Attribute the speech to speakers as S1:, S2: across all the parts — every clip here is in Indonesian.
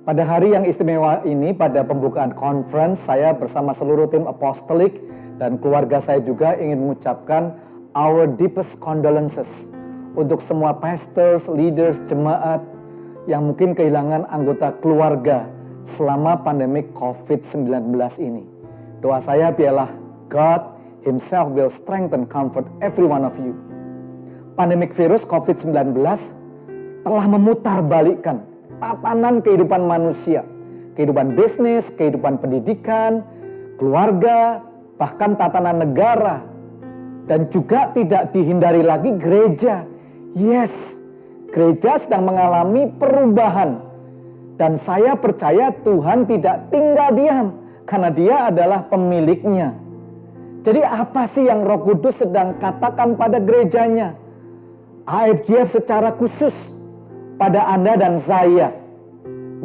S1: Pada hari yang istimewa ini, pada pembukaan conference, saya bersama seluruh tim apostolik dan keluarga saya juga ingin mengucapkan our deepest condolences untuk semua pastors, leaders, jemaat yang mungkin kehilangan anggota keluarga selama pandemi COVID-19 ini. Doa saya biarlah God Himself will strengthen, comfort every one of you. Pandemik virus COVID-19 telah memutarbalikkan tatanan kehidupan manusia, kehidupan bisnis, kehidupan pendidikan, keluarga, bahkan tatanan negara, dan juga tidak dihindari lagi gereja. Yes, gereja sedang mengalami perubahan, dan saya percaya Tuhan tidak tinggal diam karena Dia adalah pemiliknya. Jadi apa sih yang Roh Kudus sedang katakan pada gerejanya? AFGF secara khusus pada Anda dan saya.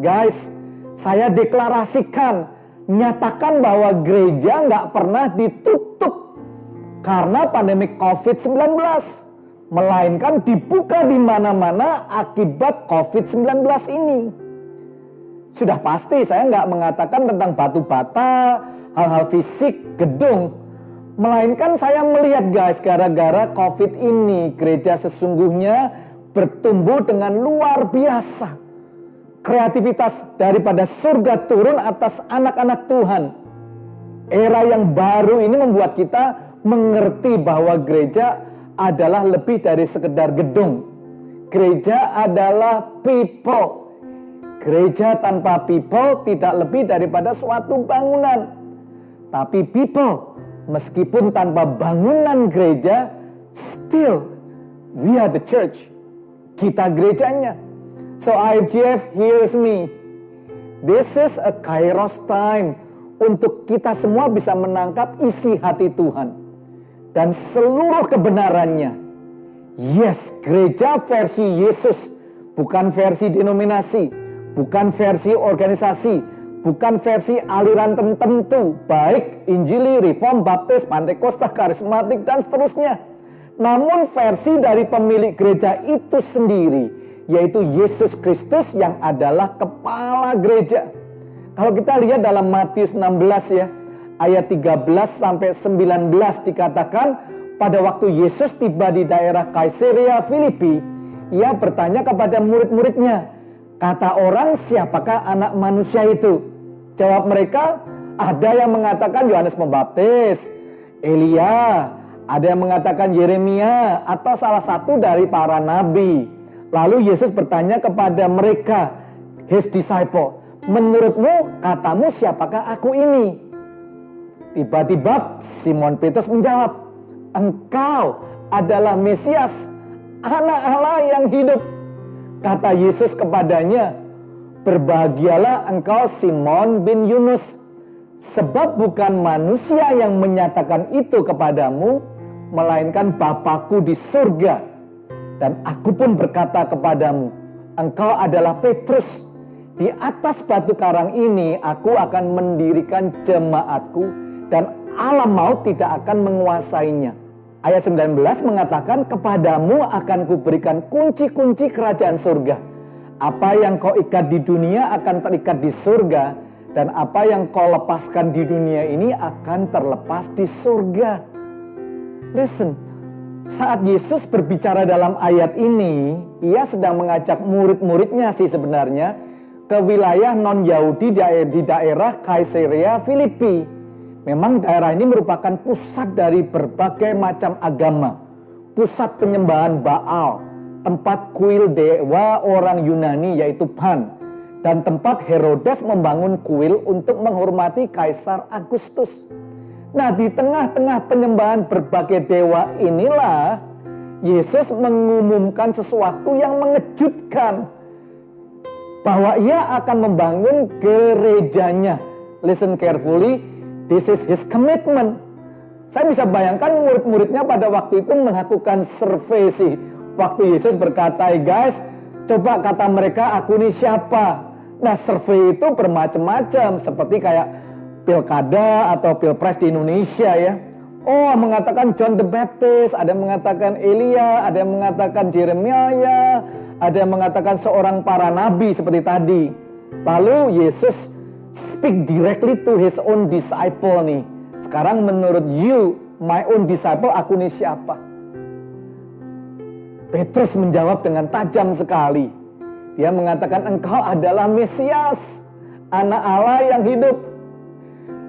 S1: Guys, saya deklarasikan, nyatakan bahwa gereja nggak pernah ditutup karena pandemi COVID-19. Melainkan dibuka di mana-mana akibat COVID-19 ini. Sudah pasti saya nggak mengatakan tentang batu bata, hal-hal fisik, gedung. Melainkan saya melihat guys, gara-gara COVID ini gereja sesungguhnya bertumbuh dengan luar biasa. Kreativitas daripada surga turun atas anak-anak Tuhan. Era yang baru ini membuat kita mengerti bahwa gereja adalah lebih dari sekedar gedung. Gereja adalah people. Gereja tanpa people tidak lebih daripada suatu bangunan. Tapi people, meskipun tanpa bangunan gereja, still we are the church. Kita gerejanya. So IFGF, hears me. This is a kairos time untuk kita semua bisa menangkap isi hati Tuhan dan seluruh kebenarannya. Yes, gereja versi Yesus, bukan versi denominasi, bukan versi organisasi, bukan versi aliran tertentu, baik Injili, Reform, Baptis, Pantekosta, Karismatik, dan seterusnya. Namun versi dari pemilik gereja itu sendiri, yaitu Yesus Kristus yang adalah kepala gereja. Kalau kita lihat dalam Matius 16 ya, ayat 13 sampai 19 dikatakan, pada waktu Yesus tiba di daerah Kaisarea Filipi, ia bertanya kepada murid-muridnya, kata orang siapakah anak manusia itu? Jawab mereka, ada yang mengatakan Yohanes Pembaptis, Elia, ada yang mengatakan Yeremia, atau salah satu dari para nabi. Lalu Yesus bertanya kepada mereka, His disciple, menurutmu katamu siapakah aku ini? Tiba-tiba Simon Petrus menjawab, engkau adalah Mesias, anak Allah yang hidup. Kata Yesus kepadanya, berbahagialah engkau Simon bin Yunus, sebab bukan manusia yang menyatakan itu kepadamu, melainkan Bapakku di surga. Dan aku pun berkata kepadamu, engkau adalah Petrus. Di atas batu karang ini aku akan mendirikan jemaatku, dan alam maut tidak akan menguasainya. Ayat 19 mengatakan, kepadamu akan kuberikan kunci-kunci kerajaan surga. Apa yang kau ikat di dunia akan terikat di surga, dan apa yang kau lepaskan di dunia ini akan terlepas di surga. Listen, saat Yesus berbicara dalam ayat ini, ia sedang mengajak murid-muridnya sih sebenarnya ke wilayah non-Yahudi di daerah Kaisarea Filipi. Memang daerah ini merupakan pusat dari berbagai macam agama, pusat penyembahan Baal, tempat kuil dewa orang Yunani yaitu Pan, dan tempat Herodes membangun kuil untuk menghormati Kaisar Agustus. Nah, di tengah-tengah penyembahan berbagai dewa inilah Yesus mengumumkan sesuatu yang mengejutkan, bahwa ia akan membangun gerejanya. Listen carefully, this is his commitment. Saya bisa bayangkan murid-muridnya pada waktu itu melakukan survei sih. Waktu Yesus berkata, hey guys, coba kata mereka aku ini siapa. Nah, survei itu bermacam-macam, seperti kayak pilkada atau pilpres di Indonesia ya. Oh, mengatakan John the Baptist, ada yang mengatakan Elia, ada yang mengatakan Jeremiah, ada yang mengatakan seorang para nabi seperti tadi. Lalu Yesus speak directly to his own disciple nih. Sekarang menurut you, my own disciple, aku nih siapa? Petrus menjawab dengan tajam sekali. Dia mengatakan engkau adalah Mesias, anak Allah yang hidup.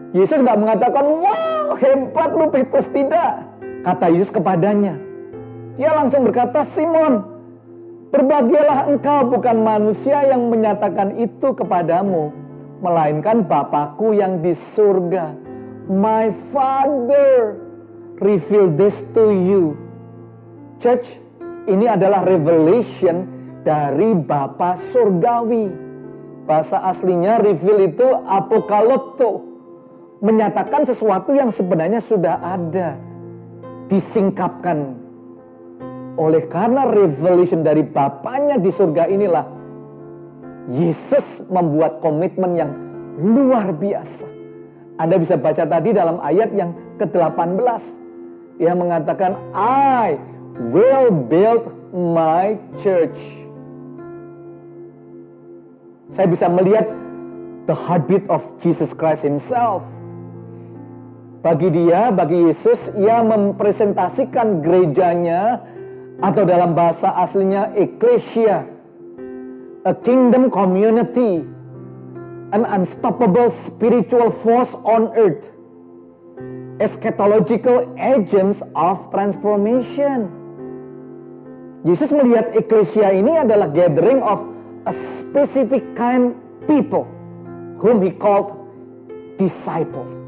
S1: Yesus gak mengatakan, wow hebat lu Petrus, tidak. Kata Yesus kepadanya. Dia langsung berkata, Simon, berbahagialah engkau, bukan manusia yang menyatakan itu kepadamu, melainkan Bapakku yang di surga. My Father revealed this to you. Church, ini adalah revelation dari Bapa surgawi. Bahasa aslinya reveal itu apokalipto, menyatakan sesuatu yang sebenarnya sudah ada, disingkapkan. Oleh karena revelation dari Bapanya di surga inilah, Yesus membuat komitmen yang luar biasa. Anda bisa baca tadi dalam ayat yang ke-18. Dia mengatakan, I will build my church. Saya bisa melihat the heartbeat of Jesus Christ himself. Bagi dia, bagi Yesus, ia mempresentasikan gerejanya, atau dalam bahasa aslinya ecclesia, a kingdom community, an unstoppable spiritual force on earth, eschatological agents of transformation. Yesus melihat ecclesia ini adalah gathering of a specific kind people whom he called disciples.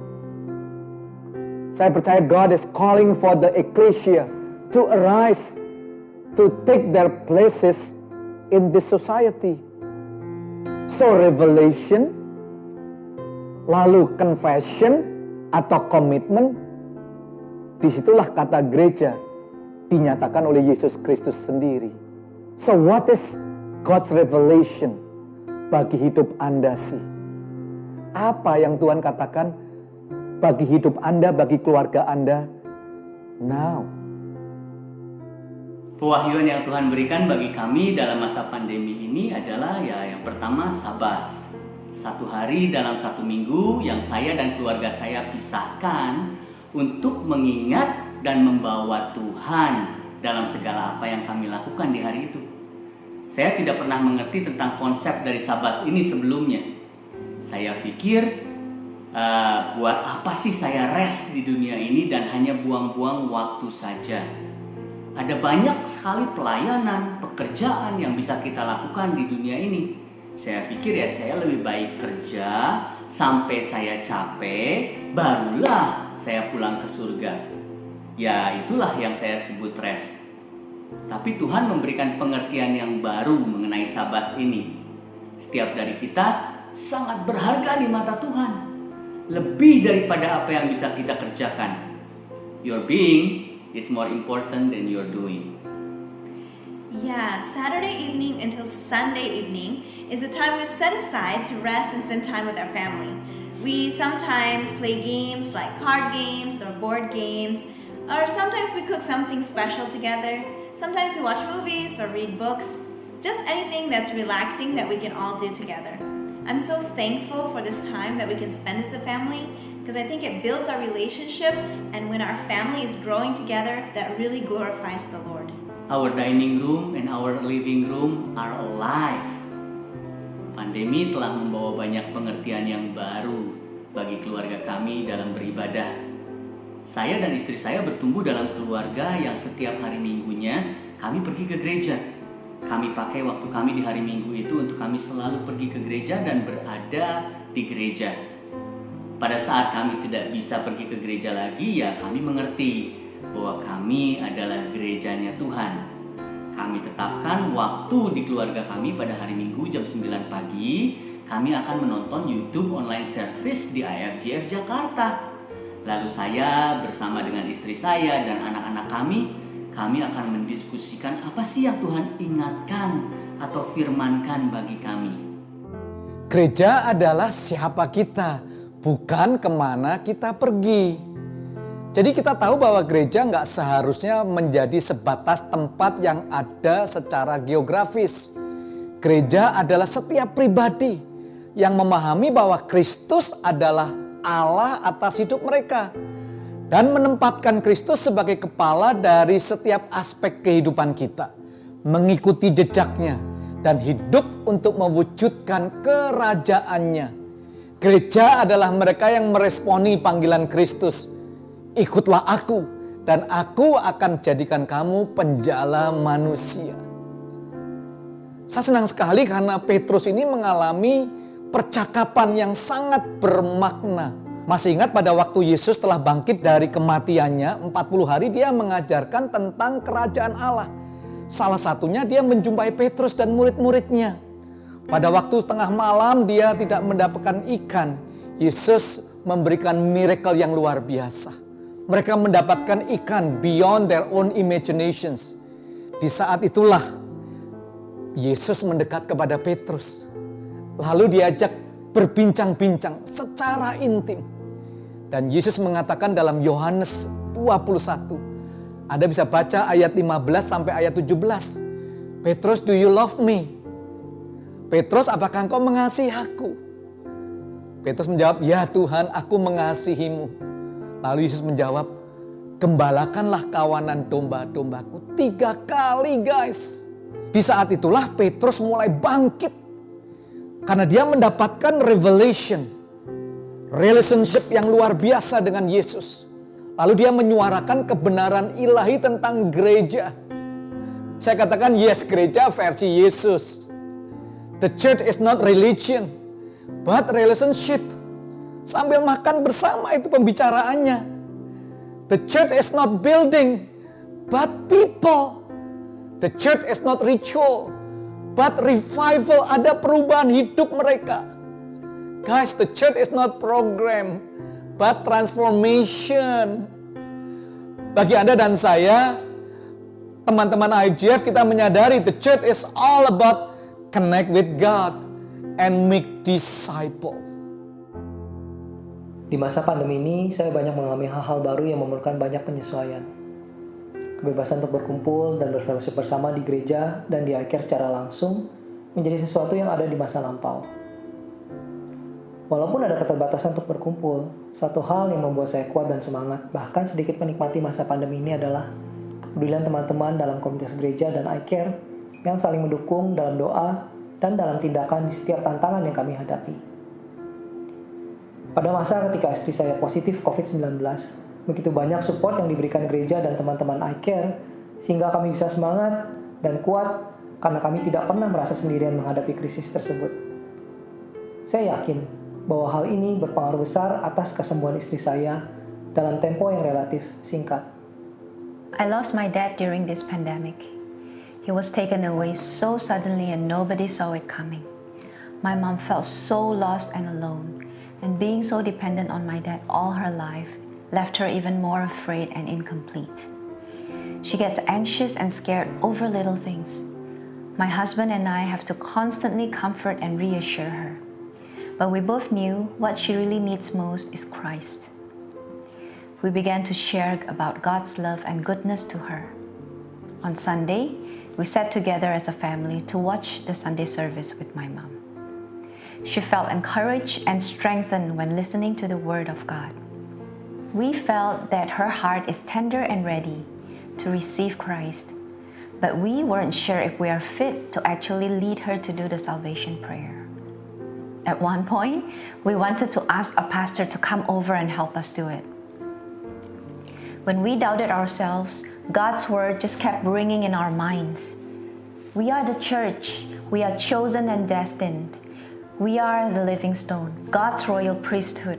S1: Saya percaya God is calling for the ecclesia to arise, to take their places in this society. So revelation, lalu confession atau commitment, disitulah kata gereja dinyatakan oleh Yesus Kristus sendiri. So what is God's revelation bagi hidup Anda sih? Apa yang Tuhan katakan bagi hidup Anda, bagi keluarga Anda now?
S2: Pewahyuan yang Tuhan berikan bagi kami dalam masa pandemi ini adalah yang pertama Sabat. 1 hari dalam 1 minggu yang saya dan keluarga saya pisahkan untuk mengingat dan membawa Tuhan dalam segala apa yang kami lakukan di hari itu. Saya tidak pernah mengerti tentang konsep dari Sabat ini sebelumnya. Saya pikir, buat apa sih saya rest di dunia ini dan hanya buang-buang waktu saja. Ada banyak sekali pelayanan, pekerjaan yang bisa kita lakukan di dunia ini. Saya pikir saya lebih baik kerja sampai saya capek, barulah saya pulang ke surga. Ya itulah yang saya sebut rest. Tapi Tuhan memberikan pengertian yang baru mengenai Sabat ini. Setiap dari kita sangat berharga di mata Tuhan. Lebih daripada apa yang bisa kita kerjakan. Your being is more important than your doing.
S3: Yeah, Saturday evening until Sunday evening is a time we've set aside to rest and spend time with our family. We sometimes play games like card games or board games, or sometimes we cook something special together. Sometimes we watch movies or read books, just anything that's relaxing that we can all do together. I'm so thankful for this time that we can spend as a family, because I think it builds our relationship, and when our family is growing together, that really glorifies the Lord.
S2: Our dining room and our living room are alive. Pandemi telah membawa banyak pengertian yang baru bagi keluarga kami dalam beribadah. Saya dan istri saya bertumbuh dalam keluarga yang setiap hari minggunya kami pergi ke gereja. Kami pakai waktu kami di hari Minggu itu untuk kami selalu pergi ke gereja dan berada di gereja. Pada saat kami tidak bisa pergi ke gereja lagi, kami mengerti bahwa kami adalah gerejanya Tuhan. Kami tetapkan waktu di keluarga kami pada hari Minggu jam 9 pagi. Kami akan menonton YouTube online service di IFGF Jakarta. Lalu saya bersama dengan istri saya dan anak-anak kami akan mendiskusikan apa sih yang Tuhan ingatkan atau firmankan bagi kami.
S1: Gereja adalah siapa kita, bukan kemana kita pergi. Jadi kita tahu bahwa gereja nggak seharusnya menjadi sebatas tempat yang ada secara geografis. Gereja adalah setiap pribadi yang memahami bahwa Kristus adalah Allah atas hidup mereka. Dan menempatkan Kristus sebagai kepala dari setiap aspek kehidupan kita. Mengikuti jejaknya dan hidup untuk mewujudkan kerajaannya. Gereja adalah mereka yang meresponi panggilan Kristus. Ikutlah aku dan aku akan jadikan kamu penjala manusia. Saya senang sekali karena Petrus ini mengalami percakapan yang sangat bermakna. Masih ingat pada waktu Yesus telah bangkit dari kematiannya, 40 hari dia mengajarkan tentang kerajaan Allah. Salah satunya dia menjumpai Petrus dan murid-muridnya. Pada waktu tengah malam dia tidak mendapatkan ikan. Yesus memberikan miracle yang luar biasa. Mereka mendapatkan ikan beyond their own imaginations. Di saat itulah Yesus mendekat kepada Petrus. Lalu diajak berbincang-bincang secara intim. Dan Yesus mengatakan dalam Yohanes 21. Anda bisa baca ayat 15 sampai ayat 17. Petrus, do you love me? Petrus, apakah engkau mengasihi aku? Petrus menjawab, ya Tuhan, aku mengasihimu. Lalu Yesus menjawab, gembalakanlah kawanan domba-dombaku. 3 kali guys. Di saat itulah Petrus mulai bangkit. Karena dia mendapatkan revelation. Relationship yang luar biasa dengan Yesus. Lalu dia menyuarakan kebenaran ilahi tentang gereja. Saya katakan yes, gereja versi Yesus. The church is not religion, but relationship. Sambil makan bersama itu pembicaraannya. The church is not building, but people. The church is not ritual, but revival. Ada perubahan hidup mereka. Guys, the church is not program, but transformation. Bagi Anda dan saya, teman-teman IFGF, kita menyadari the church is all about connect with God and make disciples.
S4: Di masa pandemi ini, saya banyak mengalami hal-hal baru yang memerlukan banyak penyesuaian. Kebebasan untuk berkumpul dan berfellowship bersama di gereja dan di iCare secara langsung menjadi sesuatu yang ada di masa lampau. Walaupun ada keterbatasan untuk berkumpul, satu hal yang membuat saya kuat dan semangat, bahkan sedikit menikmati masa pandemi ini adalah kepedulian teman-teman dalam komunitas gereja dan iCare yang saling mendukung dalam doa dan dalam tindakan di setiap tantangan yang kami hadapi. Pada masa ketika istri saya positif COVID-19, begitu banyak support yang diberikan gereja dan teman-teman iCare, sehingga kami bisa semangat dan kuat karena kami tidak pernah merasa sendirian menghadapi krisis tersebut. Saya yakin bahwa hal ini berpengaruh besar atas kesembuhan istri saya dalam tempo yang relatif singkat.
S5: I lost my dad during this pandemic. He was taken away so suddenly and nobody saw it coming. My mom felt so lost and alone, and being so dependent on my dad all her life left her even more afraid and incomplete. She gets anxious and scared over little things. My husband and I have to constantly comfort and reassure her. But we both knew what she really needs most is Christ. We began to share about God's love and goodness to her. On Sunday, we sat together as a family to watch the Sunday service with my mom. She felt encouraged and strengthened when listening to the Word of God. We felt that her heart is tender and ready to receive Christ, but we weren't sure if we are fit to actually lead her to do the salvation prayer. At one point, we wanted to ask a pastor to come over and help us do it. When we doubted ourselves, God's Word just kept ringing in our minds. We are the church. We are chosen and destined. We are the living stone, God's royal priesthood.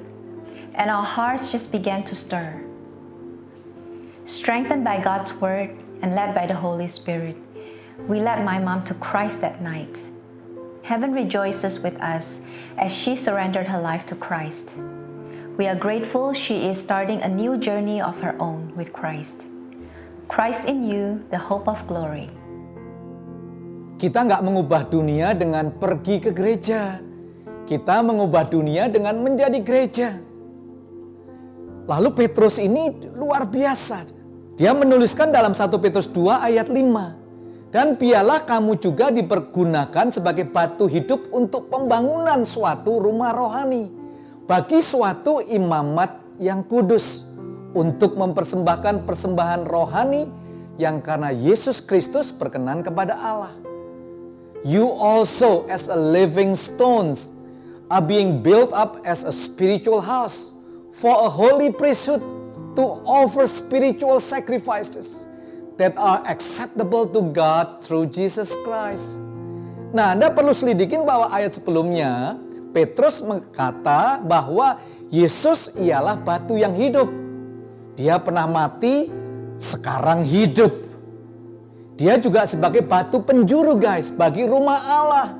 S5: And our hearts just began to stir. Strengthened by God's Word and led by the Holy Spirit, we led my mom to Christ that night. Heaven rejoices with us as she surrendered her life to Christ. We are grateful she is starting a new journey of her own with Christ. Christ in you, the hope of glory.
S1: Kita nggak mengubah dunia dengan pergi ke gereja. kita mengubah dunia dengan menjadi gereja. Lalu Petrus ini luar biasa. Dia menuliskan dalam 1 Petrus 2 ayat 5. Dan biarlah kamu juga dipergunakan sebagai batu hidup untuk pembangunan suatu rumah rohani. Bagi suatu imamat yang kudus. Untuk mempersembahkan persembahan rohani yang karena Yesus Kristus berkenan kepada Allah. You also as a living stones are being built up as a spiritual house for a holy priesthood to offer spiritual sacrifices that are acceptable to God through Jesus Christ. Nah, Anda perlu selidikin bahwa ayat sebelumnya Petrus berkata bahwa Yesus ialah batu yang hidup. Dia pernah mati, sekarang hidup. Dia juga sebagai batu penjuru guys, bagi rumah Allah.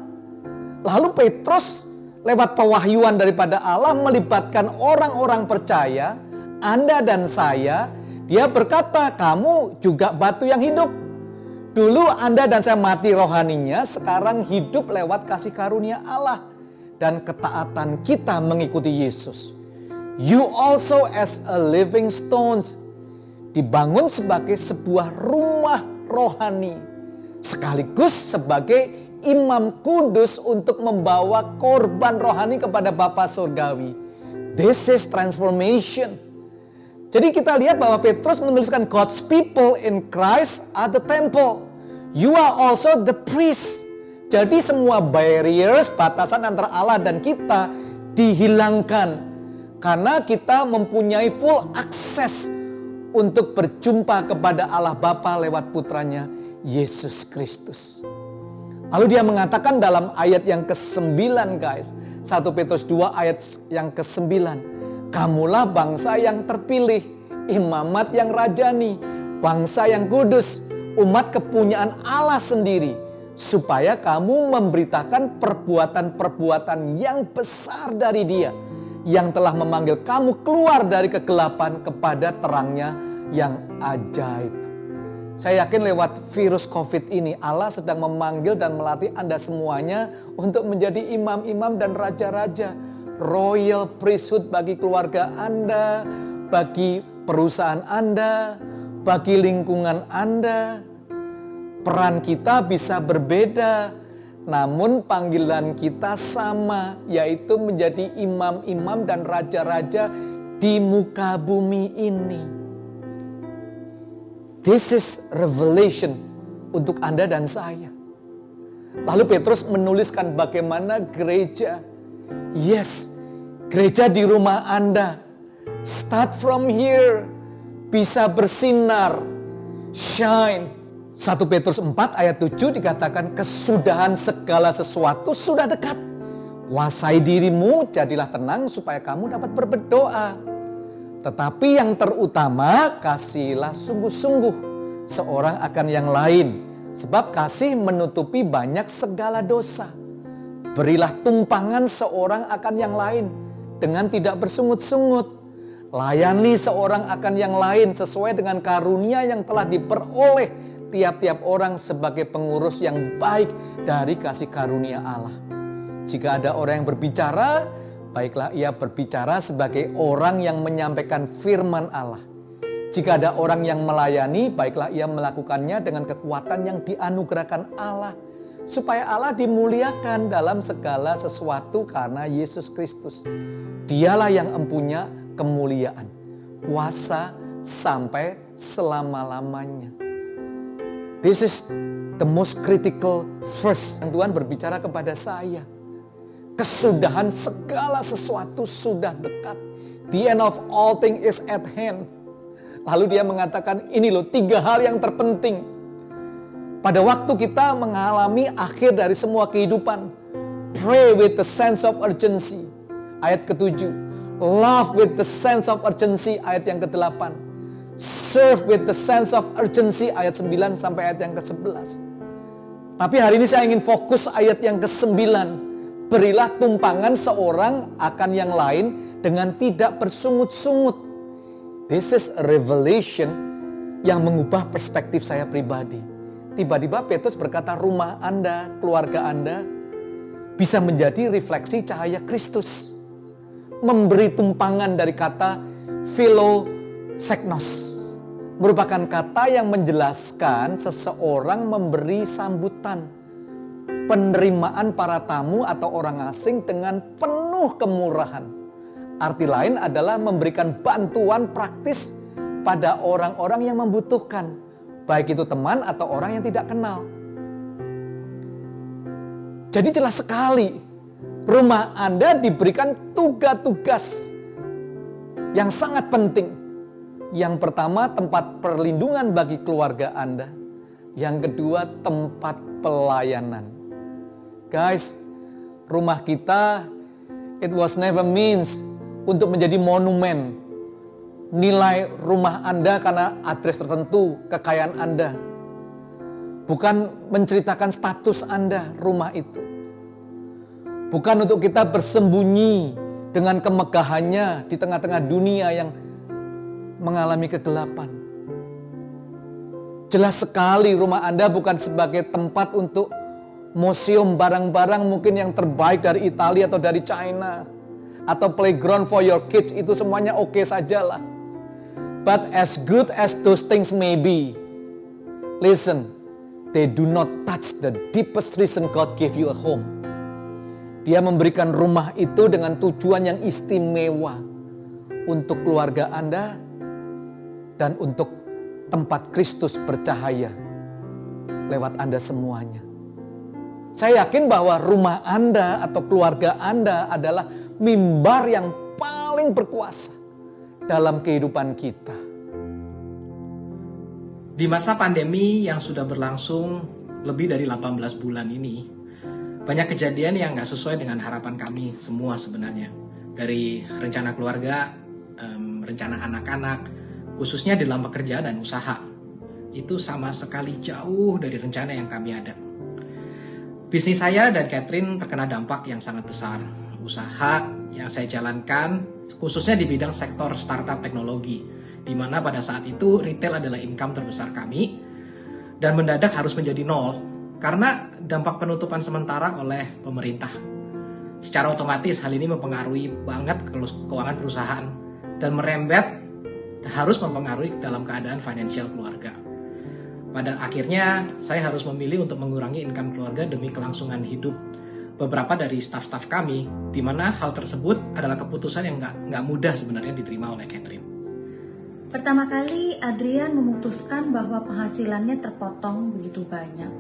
S1: Lalu Petrus lewat pewahyuan daripada Allah melibatkan orang-orang percaya, Anda dan saya. Dia berkata, kamu juga batu yang hidup. Dulu Anda dan saya mati rohaninya, sekarang hidup lewat kasih karunia Allah. Dan ketaatan kita mengikuti Yesus. You also as a living stones dibangun sebagai sebuah rumah rohani sekaligus sebagai imam kudus untuk membawa korban rohani kepada Bapa Surgawi. This is transformation. Jadi kita lihat bahwa Petrus menuliskan God's people in Christ are the temple. You are also the priest. Jadi semua barriers, batasan antara Allah dan kita dihilangkan. Karena kita mempunyai full akses untuk berjumpa kepada Allah Bapa lewat putranya Yesus Kristus. Lalu dia mengatakan dalam ayat yang ke-9 guys. 1 Petrus 2 ayat yang ke-9. Kamulah bangsa yang terpilih, imamat yang rajani, bangsa yang kudus, umat kepunyaan Allah sendiri. Supaya kamu memberitakan perbuatan-perbuatan yang besar dari Dia. Yang telah memanggil kamu keluar dari kegelapan kepada terangnya yang ajaib. Saya yakin lewat virus COVID ini Allah sedang memanggil dan melatih Anda semuanya untuk menjadi imam-imam dan raja-raja. Royal priesthood bagi keluarga Anda, bagi perusahaan Anda, bagi lingkungan Anda. Peran kita bisa berbeda. Namun panggilan kita sama, yaitu menjadi imam-imam dan raja-raja di muka bumi ini. This is revelation untuk Anda dan saya. Lalu Petrus menuliskan bagaimana gereja. Yes, gereja di rumah Anda. Start from here. Bisa bersinar. Shine. 1 Petrus 4 ayat 7 dikatakan kesudahan segala sesuatu sudah dekat. Kuasai dirimu, jadilah tenang supaya kamu dapat berdoa. Tetapi yang terutama kasihilah sungguh-sungguh seorang akan yang lain. Sebab kasih menutupi banyak segala dosa. Berilah tumpangan seorang akan yang lain dengan tidak bersungut-sungut. Layani seorang akan yang lain sesuai dengan karunia yang telah diperoleh tiap-tiap orang sebagai pengurus yang baik dari kasih karunia Allah. Jika ada orang yang berbicara, baiklah ia berbicara sebagai orang yang menyampaikan firman Allah. Jika ada orang yang melayani, baiklah ia melakukannya dengan kekuatan yang dianugerahkan Allah. Supaya Allah dimuliakan dalam segala sesuatu karena Yesus Kristus. Dialah yang empunya kemuliaan, kuasa sampai selama-lamanya. This is the most critical verse yang Tuhan berbicara kepada saya. Kesudahan segala sesuatu sudah dekat. The end of all things is at hand. Lalu dia mengatakan ini loh 3 hal yang terpenting. Pada waktu kita mengalami akhir dari semua kehidupan. Pray with the sense of urgency. Ayat ke-7. Love with the sense of urgency. Ayat yang ke-8. Serve with the sense of urgency ayat 9 sampai ayat yang ke-11. Tapi hari ini saya ingin fokus ayat yang ke-9. Berilah tumpangan seorang akan yang lain dengan tidak bersungut-sungut. This is a revelation yang mengubah perspektif saya pribadi. Tiba-tiba Petrus berkata rumah Anda, keluarga Anda, bisa menjadi refleksi cahaya Kristus. Memberi tumpangan dari kata philoseknos, merupakan kata yang menjelaskan seseorang memberi sambutan, penerimaan para tamu atau orang asing dengan penuh kemurahan. Arti lain adalah memberikan bantuan praktis pada orang-orang yang membutuhkan, baik itu teman atau orang yang tidak kenal. Jadi jelas sekali, rumah Anda diberikan tugas-tugas yang sangat penting. Yang pertama, tempat perlindungan bagi keluarga Anda. Yang kedua, tempat pelayanan. Guys, rumah kita, it was never means untuk menjadi monumen. Nilai rumah Anda karena address tertentu, kekayaan Anda. Bukan menceritakan status Anda, rumah itu. Bukan untuk kita bersembunyi dengan kemegahannya di tengah-tengah dunia yang mengalami kegelapan. Jelas sekali rumah Anda bukan sebagai tempat untuk museum barang-barang mungkin yang terbaik dari Italia atau dari China. Atau playground for your kids, itu semuanya oke sajalah. But as good as those things may be, listen, they do not touch the deepest reason God gave you a home. Dia memberikan rumah itu dengan tujuan yang istimewa untuk keluarga Anda dan untuk tempat Kristus bercahaya lewat Anda semuanya. Saya yakin bahwa rumah Anda atau keluarga Anda adalah mimbar yang paling berkuasa dalam kehidupan kita.
S6: Di masa pandemi yang sudah berlangsung lebih dari 18 bulan ini, banyak kejadian yang gak sesuai dengan harapan kami semua sebenarnya. Dari rencana keluarga, rencana anak-anak, khususnya di dalam pekerjaan dan usaha. Itu sama sekali jauh dari rencana yang kami ada. Bisnis saya dan Catherine terkena dampak yang sangat besar. Usaha yang saya jalankan, khususnya di bidang sektor startup teknologi, di mana pada saat itu retail adalah income terbesar kami, dan mendadak harus menjadi nol, karena dampak penutupan sementara oleh pemerintah. Secara otomatis hal ini mempengaruhi banget keuangan perusahaan, dan merembet harus mempengaruhi dalam keadaan finansial keluarga. Pada akhirnya, saya harus memilih untuk mengurangi income keluarga demi kelangsungan hidup beberapa dari staf-staf kami, di mana hal tersebut adalah keputusan yang nggak mudah sebenarnya diterima oleh Catherine.
S7: Pertama kali, Adrian memutuskan bahwa penghasilannya terpotong begitu banyak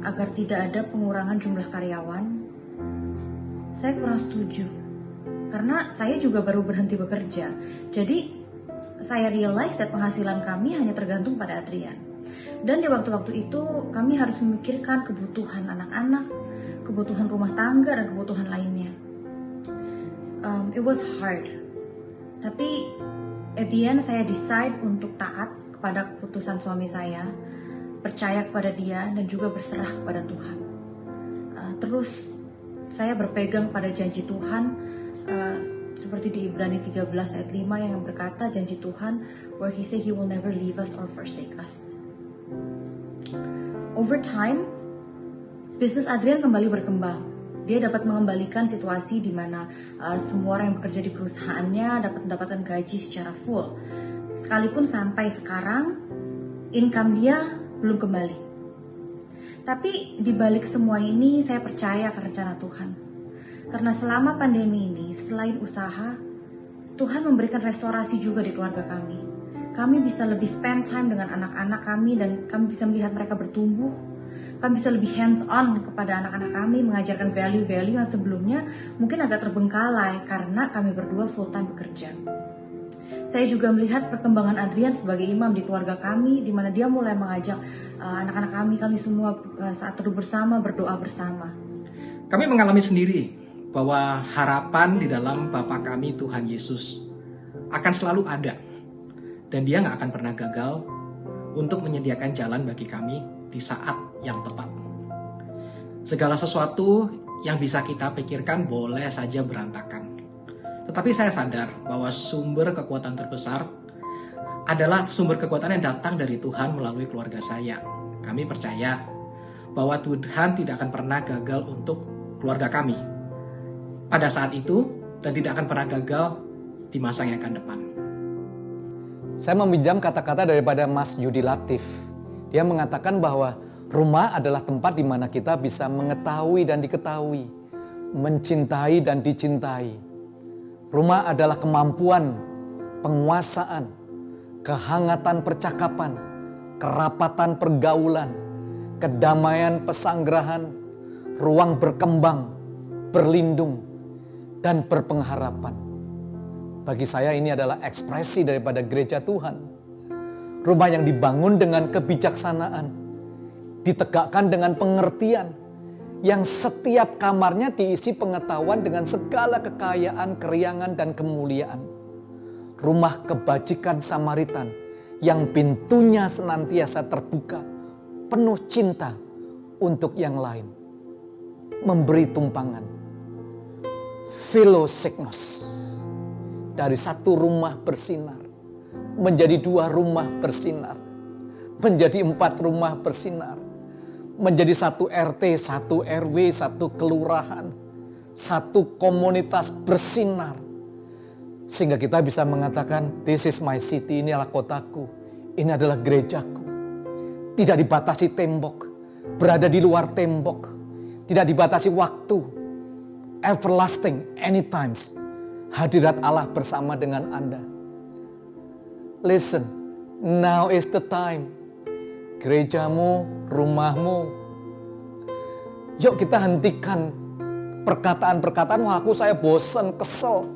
S7: agar tidak ada pengurangan jumlah karyawan. Saya kurang setuju, karena saya juga baru berhenti bekerja. Jadi, saya realize that penghasilan kami hanya tergantung pada Adrian. Dan di waktu-waktu itu kami harus memikirkan kebutuhan anak-anak, kebutuhan rumah tangga, dan kebutuhan lainnya. It was hard. Tapi at the end saya decide untuk taat kepada keputusan suami saya, percaya kepada dia, dan juga berserah kepada Tuhan. Terus saya berpegang pada janji Tuhan, seperti di Ibrani 13 ayat 5 yang berkata janji Tuhan, where He say He will never leave us or forsake us. Over time, bisnis Adrian kembali berkembang. Dia dapat mengembalikan situasi di mana semua orang yang bekerja di perusahaannya dapat mendapatkan gaji secara full. Sekalipun sampai sekarang, income dia belum kembali. Tapi di balik semua ini, saya percaya ke rencana Tuhan. Karena selama pandemi ini, selain usaha, Tuhan memberikan restorasi juga di keluarga kami. Kami bisa lebih spend time dengan anak-anak kami dan kami bisa melihat mereka bertumbuh. Kami bisa lebih hands-on kepada anak-anak kami, mengajarkan value-value yang sebelumnya mungkin agak terbengkalai karena kami berdua full-time bekerja. Saya juga melihat perkembangan Adrian sebagai imam di keluarga kami, di mana dia mulai mengajak anak-anak kami semua saat teduh bersama, berdoa bersama.
S6: Kami mengalami sendiri bahwa harapan di dalam Bapa kami Tuhan Yesus akan selalu ada. Dan dia gak akan pernah gagal untuk menyediakan jalan bagi kami di saat yang tepat. Segala sesuatu yang bisa kita pikirkan boleh saja berantakan. Tetapi saya sadar bahwa sumber kekuatan terbesar adalah sumber kekuatan yang datang dari Tuhan melalui keluarga saya. Kami percaya bahwa Tuhan tidak akan pernah gagal untuk keluarga kami pada saat itu dan tidak akan pernah gagal di masa yang akan depan.
S1: Saya meminjam kata-kata daripada Mas Yudi Latif. Dia mengatakan bahwa rumah adalah tempat di mana kita bisa mengetahui dan diketahui, mencintai dan dicintai. Rumah adalah kemampuan, penguasaan, kehangatan percakapan, kerapatan pergaulan, kedamaian pesanggerahan, ruang berkembang, berlindung, dan berpengharapan. Bagi saya ini adalah ekspresi daripada gereja Tuhan. Rumah yang dibangun dengan kebijaksanaan, ditegakkan dengan pengertian, yang setiap kamarnya diisi pengetahuan dengan segala kekayaan, keriangan, dan kemuliaan. Rumah kebajikan Samaritan yang pintunya senantiasa terbuka, penuh cinta untuk yang lain. Memberi tumpangan. Philosignos. Dari satu rumah bersinar, menjadi 2 rumah bersinar, menjadi 4 rumah bersinar, menjadi 1 RT, 1 RW, 1 kelurahan, 1 komunitas bersinar. Sehingga kita bisa mengatakan, this is my city, ini adalah kotaku, ini adalah gerejaku. Tidak dibatasi tembok, berada di luar tembok, tidak dibatasi waktu, everlasting, anytime. Hadirat Allah bersama dengan Anda. Listen, now is the time. Gerejamu, rumahmu. Yuk kita hentikan perkataan-perkataan, wah saya bosan, kesel.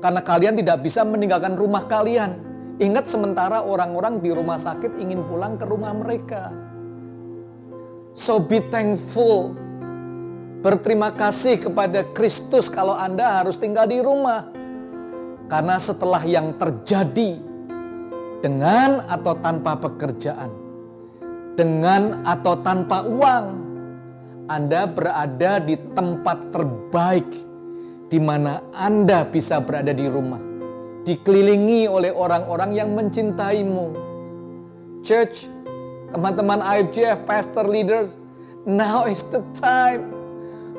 S1: Karena kalian tidak bisa meninggalkan rumah kalian. Ingat sementara orang-orang di rumah sakit ingin pulang ke rumah mereka. So be thankful. Berterima kasih kepada Kristus kalau Anda harus tinggal di rumah. Karena setelah yang terjadi dengan atau tanpa pekerjaan, dengan atau tanpa uang, Anda berada di tempat terbaik di mana Anda bisa berada di rumah, dikelilingi oleh orang-orang yang mencintaimu. Church, teman-teman IFGF, pastor leaders, now is the time.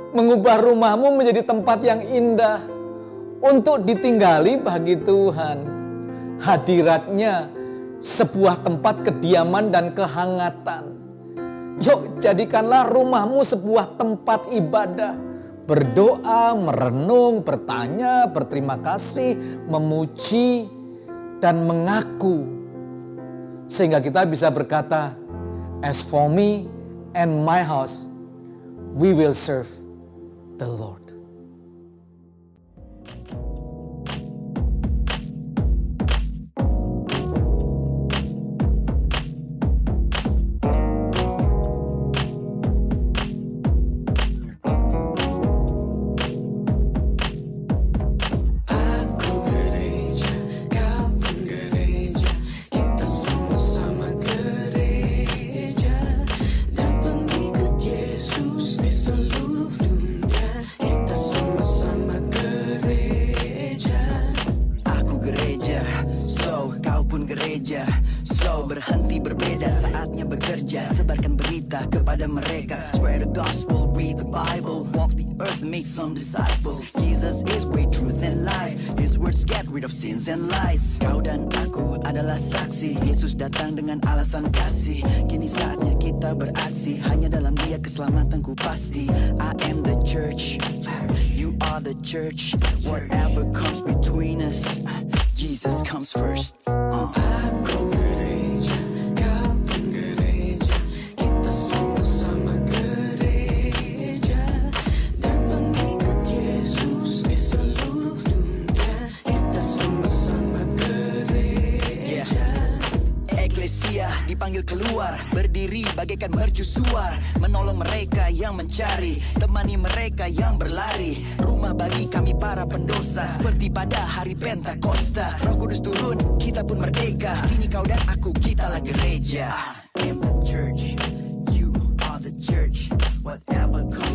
S1: Mengubah rumahmu menjadi tempat yang indah untuk ditinggali bagi Tuhan. Hadiratnya sebuah tempat kediaman dan kehangatan. Yuk jadikanlah rumahmu sebuah tempat ibadah. Berdoa, merenung, bertanya, berterima kasih, memuji, dan mengaku. Sehingga kita bisa berkata, as for me and my house, we will serve the Lord.
S8: Berhenti berbeda, saatnya bekerja. Sebarkan berita kepada mereka. Spread the gospel, read the Bible. Walk the earth, make some disciples. Jesus is way, truth and life. His words get rid of sins and lies. Kau dan aku adalah saksi. Yesus datang dengan alasan kasih. Kini saatnya kita beraksi. Hanya dalam Dia keselamatanku pasti. I am the church, you are the church. Whatever comes between us, Jesus comes first. Aku gereja, kau pun gereja. Kita sama-sama gereja. Dan pengikut Yesus di seluruh dunia. Kita sama-sama gereja. Eklesia dipanggil keluar, berdiri bagaikan mercusuar, menolong mereka yang mencari, temani mereka yang berlari. Rumah bagi kami para pendosa, seperti pada hari Pentakosta. Roh Kudus turun, kita pun merdeka. Kini kau dan aku, kitalah gereja. I am the church, you are the church. Whatever comes